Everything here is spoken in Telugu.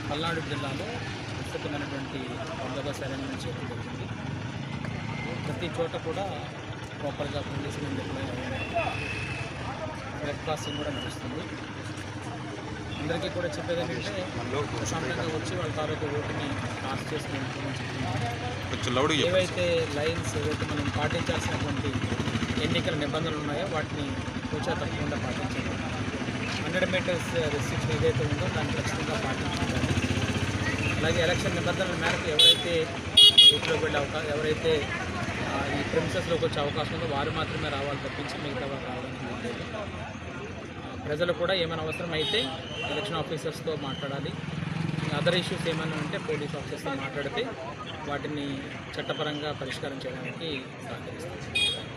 పల్నాడు జిల్లాలో విస్తృతమైనటువంటి బందోబస్తు అరేంజ్మెంట్ చేయడం జరిగింది. ప్రతి చోట కూడా ప్రాపర్గా పోలీసులు డిప్లాయ్ రెడ్ క్రాసింగ్ కూడా నడుస్తుంది. అందరికీ కూడా చెప్పేది ఏంటంటే ప్రశాంతంగా వచ్చి వాళ్ళ తాలూకు ఓటుని కాస్ట్ చేసుకుని ఏవైతే లైన్స్ ఏవైతే మనం పాటించాల్సినటువంటి ఎన్నికల నిబంధనలు ఉన్నాయో వాటిని కూర్చో తప్పకుండా పాటించాలి. 100 మీటర్స్ రెస్ట్రిక్షన్ ఏదైతే ఉందో దాన్ని ఖచ్చితంగా పాటించాలి. అలాగే ఎలక్షన్ నిబంధనల మేరకు ఎవరైతే బూత్లోకి వెళ్ళే అవకాశం ఎవరైతే ఈ ప్రిమిసెస్లోకి వచ్చే అవకాశం ఉందో వారు మాత్రమే రావాలి తప్పించి మిగతా వారు రావడానికి లేదు. ప్రజలు కూడా ఏమైనా అవసరం అయితే ఎలక్షన్ ఆఫీసర్స్తో మాట్లాడాలి. అదర్ ఇష్యూస్ ఏమైనా ఉంటే పోలీస్ ఆఫీసర్స్తో మాట్లాడితే వాటిని చట్టపరంగా పరిష్కారం చేయడానికి సహకరిస్తారు.